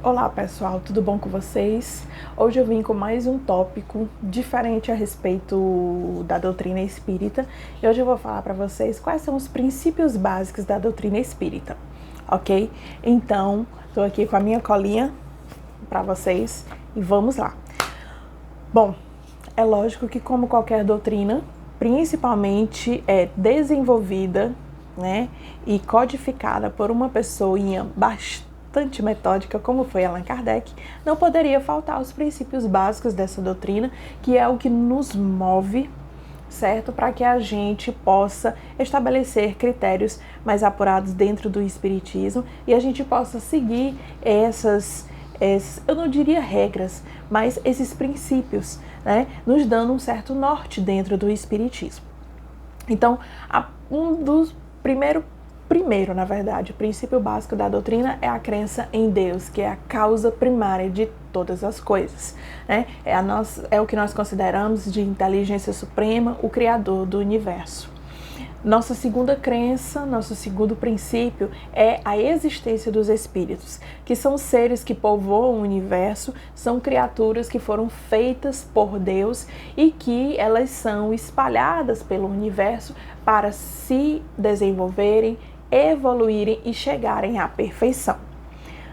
Olá pessoal, tudo bom com vocês? Hoje eu vim com mais um tópico diferente a respeito da doutrina espírita e hoje eu vou falar para vocês quais são os princípios básicos da doutrina espírita, ok? Então, estou aqui com a minha colinha para vocês e vamos lá. Bom, é lógico que como qualquer doutrina, principalmente é desenvolvida, né, e codificada por uma pessoinha bastante metódica, como foi Allan Kardec, não poderia faltar os princípios básicos dessa doutrina, que é o que nos move, certo? Para que a gente possa estabelecer critérios mais apurados dentro do espiritismo e a gente possa seguir eu não diria regras, mas esses princípios, né, nos dando um certo norte dentro do espiritismo. Então, um dos primeiro, na verdade, o princípio básico da doutrina é a crença em Deus, que é a causa primária de todas as coisas, né? É o que nós consideramos de inteligência suprema, o criador do universo. Nossa segunda crença, nosso segundo princípio é a existência dos espíritos, que são seres que povoam o universo, são criaturas que foram feitas por Deus e que elas são espalhadas pelo universo para se desenvolverem, evoluírem e chegarem à perfeição.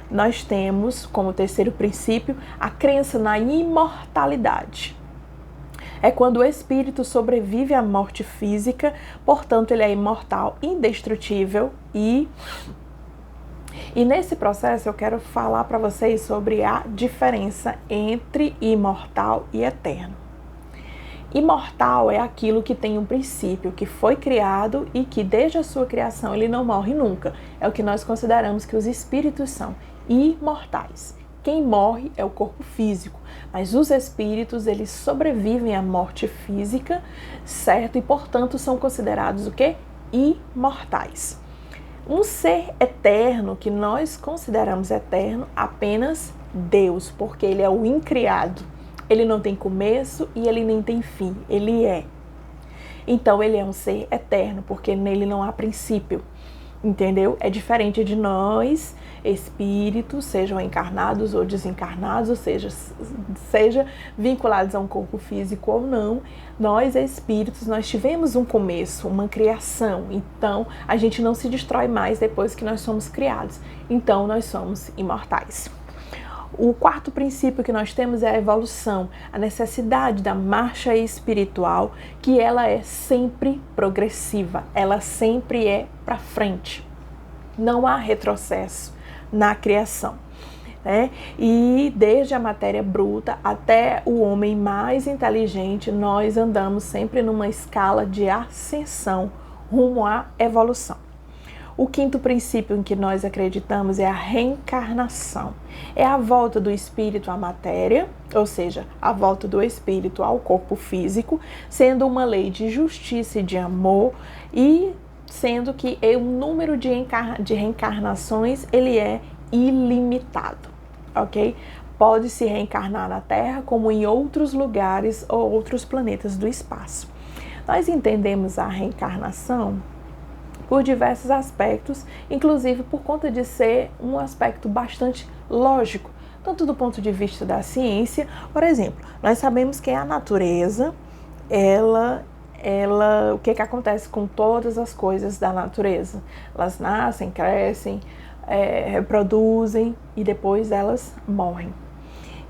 Nós temos, como terceiro princípio, a crença na imortalidade. É quando o espírito sobrevive à morte física, portanto ele é imortal, indestrutível e nesse processo eu quero falar para vocês sobre a diferença entre imortal e eterno. Imortal é aquilo que tem um princípio, que foi criado e que desde a sua criação ele não morre nunca. É o que nós consideramos que os espíritos são imortais. Quem morre é o corpo físico, mas os espíritos, eles sobrevivem à morte física, certo? E, portanto, são considerados o quê? Imortais. Um ser eterno, que nós consideramos eterno, apenas Deus, porque ele é o incriado. Ele não tem começo e ele nem tem fim, ele é. Então, ele é um ser eterno, porque nele não há princípio. Entendeu? É diferente de nós, espíritos, sejam encarnados ou desencarnados, ou seja vinculados a um corpo físico ou não. Nós, espíritos, nós tivemos um começo, uma criação. Então, a gente não se destrói mais depois que nós somos criados. Então, nós somos imortais. O quarto princípio que nós temos é a evolução, a necessidade da marcha espiritual, que ela é sempre progressiva, ela sempre é para frente. Não há retrocesso na criação, né? E desde a matéria bruta até o homem mais inteligente, nós andamos sempre numa escala de ascensão rumo à evolução. O quinto princípio em que nós acreditamos é a reencarnação. É a volta do espírito à matéria, ou seja, a volta do espírito ao corpo físico, sendo uma lei de justiça e de amor e sendo que o número de reencarnações ele é ilimitado, ok? Pode se reencarnar na Terra como em outros lugares ou outros planetas do espaço. Nós entendemos a reencarnação por diversos aspectos, inclusive por conta de ser um aspecto bastante lógico, tanto do ponto de vista da ciência. Por exemplo, nós sabemos que a natureza, o que acontece com todas as coisas da natureza? Elas nascem, crescem, reproduzem e depois elas morrem.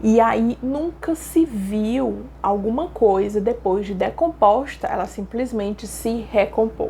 E aí nunca se viu alguma coisa depois de decomposta, ela simplesmente se recompor.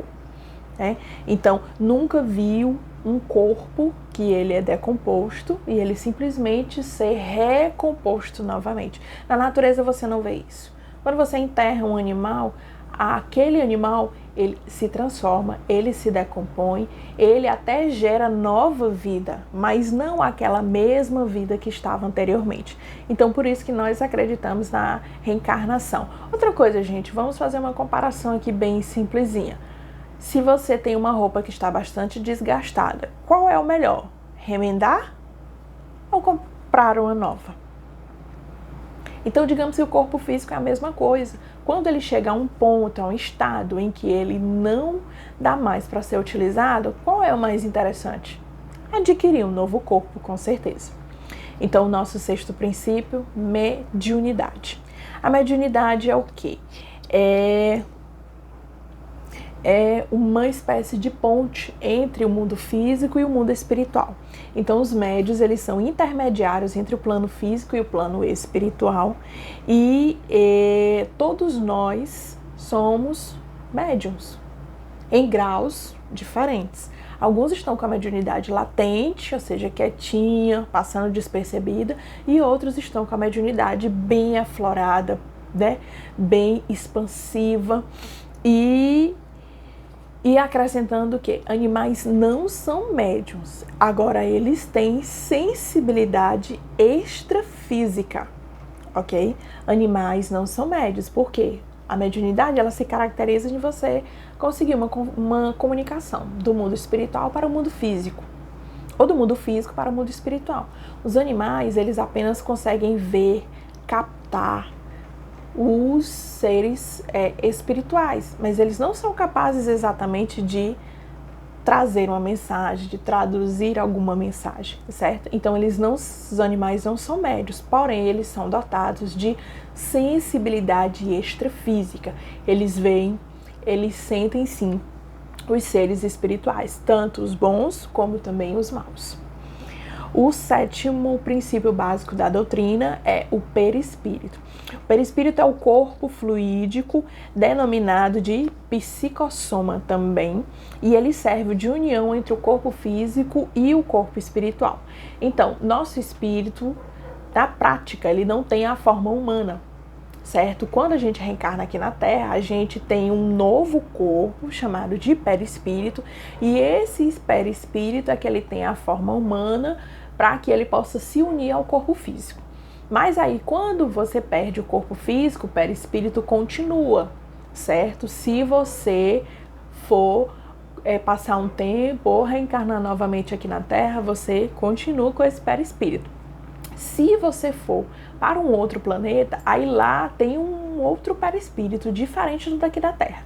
Então, nunca viu um corpo que ele é decomposto e ele simplesmente ser recomposto novamente. Na natureza você não vê isso. Quando você enterra um animal, aquele animal ele se transforma, ele se decompõe, ele até gera nova vida, mas não aquela mesma vida que estava anteriormente. Então, por isso que nós acreditamos na reencarnação. Outra coisa, gente, vamos fazer uma comparação aqui bem simplesinha. Se você tem uma roupa que está bastante desgastada, qual é o melhor? Remendar ou comprar uma nova? Então, digamos que o corpo físico é a mesma coisa. Quando ele chega a um ponto, a um estado em que ele não dá mais para ser utilizado, qual é o mais interessante? Adquirir um novo corpo, com certeza. Então, o nosso sexto princípio, mediunidade. A mediunidade é o quê? É uma espécie de ponte entre o mundo físico e o mundo espiritual. Então, os médiuns, eles são intermediários entre o plano físico e o plano espiritual, e todos nós somos médiuns, em graus diferentes. Alguns estão com a mediunidade latente, ou seja, quietinha, passando despercebida, e outros estão com a mediunidade bem aflorada, né? Bem expansiva, e acrescentando que animais não são médiuns, agora eles têm sensibilidade extrafísica, ok? Animais não são médiuns, por quê? A mediunidade, ela se caracteriza de você conseguir uma comunicação do mundo espiritual para o mundo físico, ou do mundo físico para o mundo espiritual. Os animais, eles apenas conseguem ver, captar os seres espirituais, mas eles não são capazes exatamente de trazer uma mensagem, de traduzir alguma mensagem, certo? Então os animais não são médios, porém eles são dotados de sensibilidade extrafísica. Eles veem, eles sentem sim os seres espirituais, tanto os bons como também os maus. O sétimo princípio básico da doutrina é o perispírito. O perispírito é o corpo fluídico, denominado de psicossoma também, e ele serve de união entre o corpo físico e o corpo espiritual. Então, nosso espírito, na prática, ele não tem a forma humana, certo? Quando a gente reencarna aqui na Terra, a gente tem um novo corpo chamado de perispírito, e esse perispírito é que ele tem a forma humana para que ele possa se unir ao corpo físico. Mas aí, quando você perde o corpo físico, o perispírito continua, certo? Se você for passar um tempo ou reencarnar novamente aqui na Terra, você continua com esse perispírito. Se você for para um outro planeta, aí lá tem um outro perispírito diferente do daqui da Terra.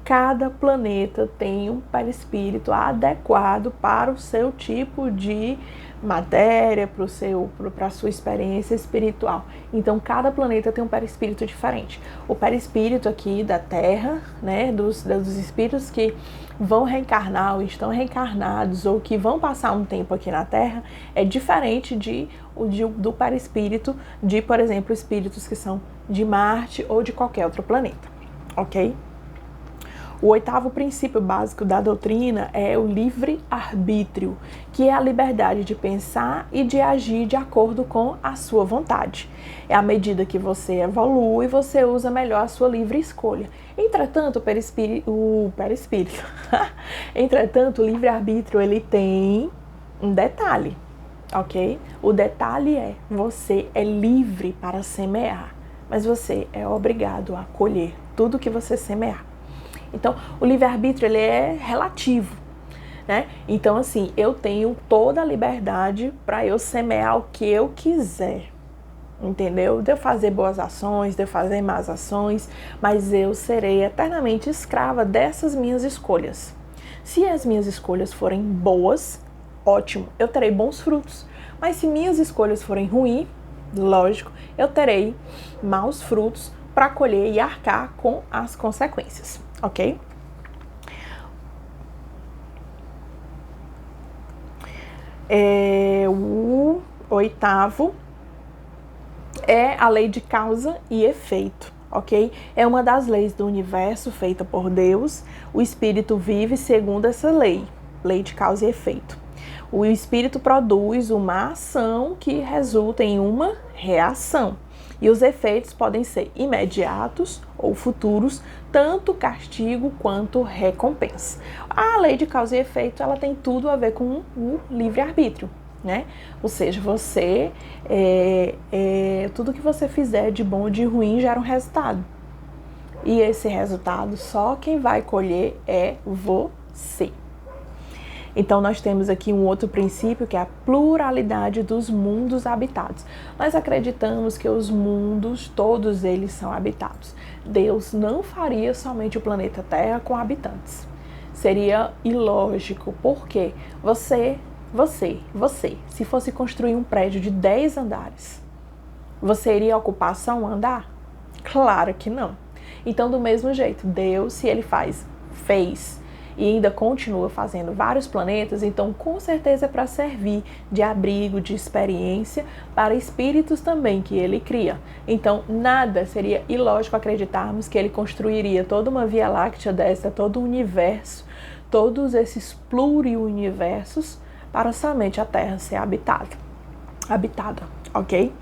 Cada planeta tem um perispírito adequado para o seu tipo de matéria, para a sua experiência espiritual. Então, cada planeta tem um perispírito diferente. O perispírito aqui da Terra, né, dos espíritos que vão reencarnar ou estão reencarnados ou que vão passar um tempo aqui na Terra, é diferente do perispírito de, por exemplo, espíritos que são de Marte ou de qualquer outro planeta, ok? O oitavo princípio básico da doutrina é o livre-arbítrio, que é a liberdade de pensar e de agir de acordo com a sua vontade. É à medida que você evolui, você usa melhor a sua livre escolha. Entretanto, Entretanto, o livre-arbítrio, ele tem um detalhe, ok? O detalhe é, você é livre para semear, mas você é obrigado a colher tudo que você semear. Então, o livre-arbítrio, ele é relativo, né? Então, assim, eu tenho toda a liberdade para eu semear o que eu quiser, entendeu? De eu fazer boas ações, de eu fazer más ações, mas eu serei eternamente escrava dessas minhas escolhas. Se as minhas escolhas forem boas, ótimo, eu terei bons frutos. Mas se minhas escolhas forem ruins, lógico, eu terei maus frutos para colher e arcar com as consequências. Ok? O oitavo é a lei de causa e efeito, ok? É uma das leis do universo feita por Deus. O espírito vive segundo essa lei de causa e efeito. O espírito produz uma ação que resulta em uma reação. E os efeitos podem ser imediatos ou futuros, tanto castigo quanto recompensa. A lei de causa e efeito, ela tem tudo a ver com o livre-arbítrio, né? Ou seja, você, tudo que você fizer de bom ou de ruim gera um resultado. E esse resultado, só quem vai colher é você. Então, nós temos aqui um outro princípio, que é a pluralidade dos mundos habitados. Nós acreditamos que os mundos, todos eles são habitados. Deus não faria somente o planeta Terra com habitantes. Seria ilógico, porque você Você, se fosse construir um prédio de 10 andares, você iria ocupar só um andar? Claro que não. Então, do mesmo jeito, Deus, se Ele fez e ainda continua fazendo vários planetas, então com certeza é para servir de abrigo, de experiência para espíritos também que Ele cria. Então, nada seria ilógico acreditarmos que Ele construiria toda uma Via Láctea dessa, todo o universo, todos esses pluriuniversos para somente a Terra ser habitada, ok?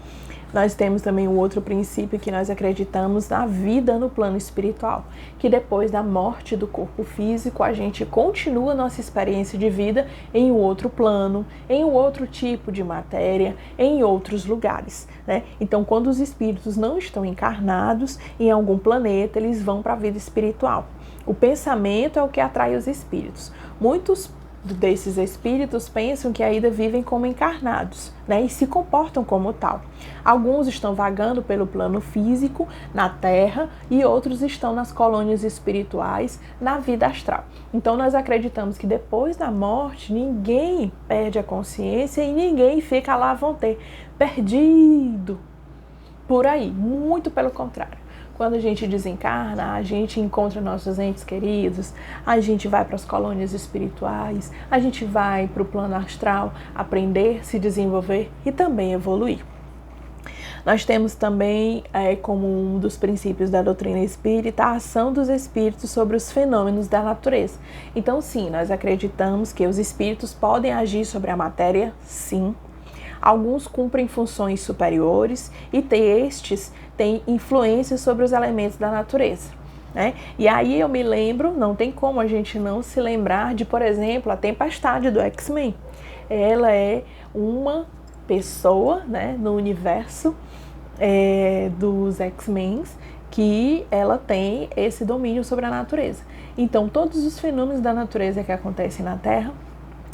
Nós temos também um outro princípio que nós acreditamos na vida no plano espiritual, que depois da morte do corpo físico, a gente continua nossa experiência de vida em um outro plano, em um outro tipo de matéria, em outros lugares, né? Então, quando os espíritos não estão encarnados em algum planeta, eles vão para a vida espiritual. O pensamento é o que atrai os espíritos. Muitos desses espíritos pensam que ainda vivem como encarnados, né, e se comportam como tal. Alguns estão vagando pelo plano físico, na Terra, e outros estão nas colônias espirituais, na vida astral. Então nós acreditamos que depois da morte ninguém perde a consciência e ninguém fica lá, vão ter perdido por aí, muito pelo contrário. Quando a gente desencarna, a gente encontra nossos entes queridos, a gente vai para as colônias espirituais, a gente vai para o plano astral aprender, se desenvolver e também evoluir. Nós temos também, como um dos princípios da doutrina espírita, a ação dos espíritos sobre os fenômenos da natureza. Então, sim, nós acreditamos que os espíritos podem agir sobre a matéria, sim. Alguns cumprem funções superiores e estes têm influência sobre os elementos da natureza, né? E aí eu me lembro, não tem como a gente não se lembrar de, por exemplo, a Tempestade do X-Men. Ela é uma pessoa, né, no universo dos X-Men, que ela tem esse domínio sobre a natureza. Então, todos os fenômenos da natureza que acontecem na Terra,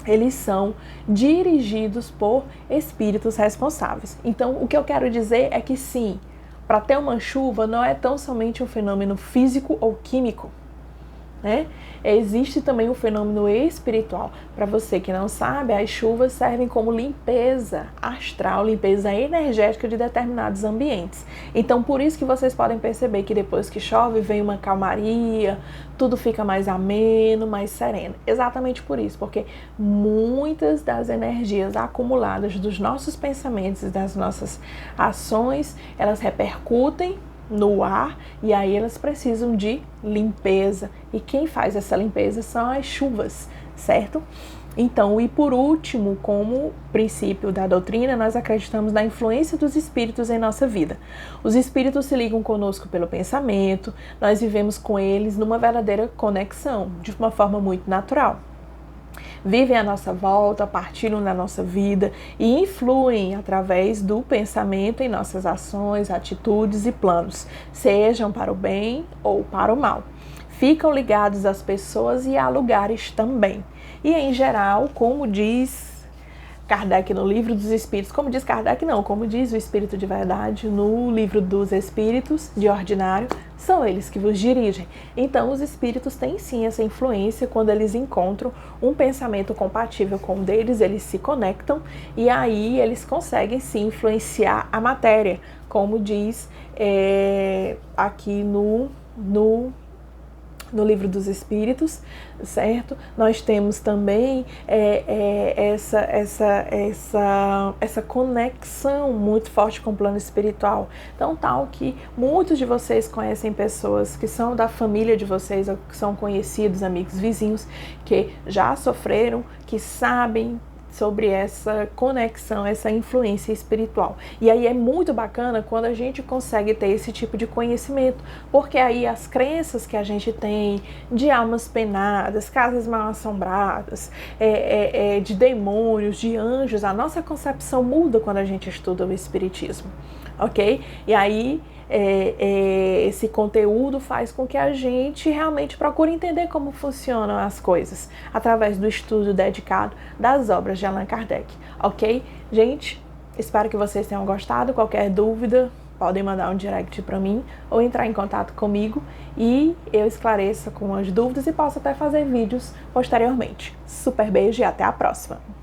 eles são dirigidos por espíritos responsáveis. Então, o que eu quero dizer é que sim, para ter uma chuva não é tão somente um fenômeno físico ou químico, né? Existe também o fenômeno espiritual. Para você que não sabe, as chuvas servem como limpeza astral, limpeza energética de determinados ambientes. Então, por isso que vocês podem perceber que depois que chove, vem uma calmaria, tudo fica mais ameno, mais sereno. Exatamente por isso, porque muitas das energias acumuladas dos nossos pensamentos e das nossas ações, elas repercutem no ar e aí elas precisam de limpeza. E quem faz essa limpeza são as chuvas, certo? Então, e por último, como princípio da doutrina, nós acreditamos na influência dos espíritos em nossa vida. Os espíritos se ligam conosco pelo pensamento, nós vivemos com eles numa verdadeira conexão, de uma forma muito natural. Vivem à nossa volta, partilham da nossa vida e influem através do pensamento em nossas ações, atitudes e planos, sejam para o bem ou para o mal. Ficam ligados às pessoas e a lugares também. E em geral, como diz Kardec no Livro dos Espíritos, como diz Kardec não, como diz o Espírito de Verdade no Livro dos Espíritos de Ordinário, são eles que vos dirigem. Então os espíritos têm sim essa influência. Quando eles encontram um pensamento compatível com o deles, eles se conectam e aí eles conseguem sim influenciar a matéria, como diz aqui no Livro dos Espíritos, certo? Nós temos também essa conexão muito forte com o plano espiritual. Então, tal que muitos de vocês conhecem pessoas que são da família de vocês, ou que são conhecidos, amigos, vizinhos, que já sofreram, que sabem sobre essa conexão, essa influência espiritual. E aí é muito bacana quando a gente consegue ter esse tipo de conhecimento, porque aí as crenças que a gente tem de almas penadas, casas mal assombradas, de demônios, de anjos, a nossa concepção muda quando a gente estuda o espiritismo, ok? E aí esse conteúdo faz com que a gente realmente procure entender como funcionam as coisas através do estudo dedicado das obras de Allan Kardec, ok? Gente, espero que vocês tenham gostado. Qualquer dúvida, podem mandar um direct para mim ou entrar em contato comigo e eu esclareço com as dúvidas e posso até fazer vídeos posteriormente. Super beijo e até a próxima!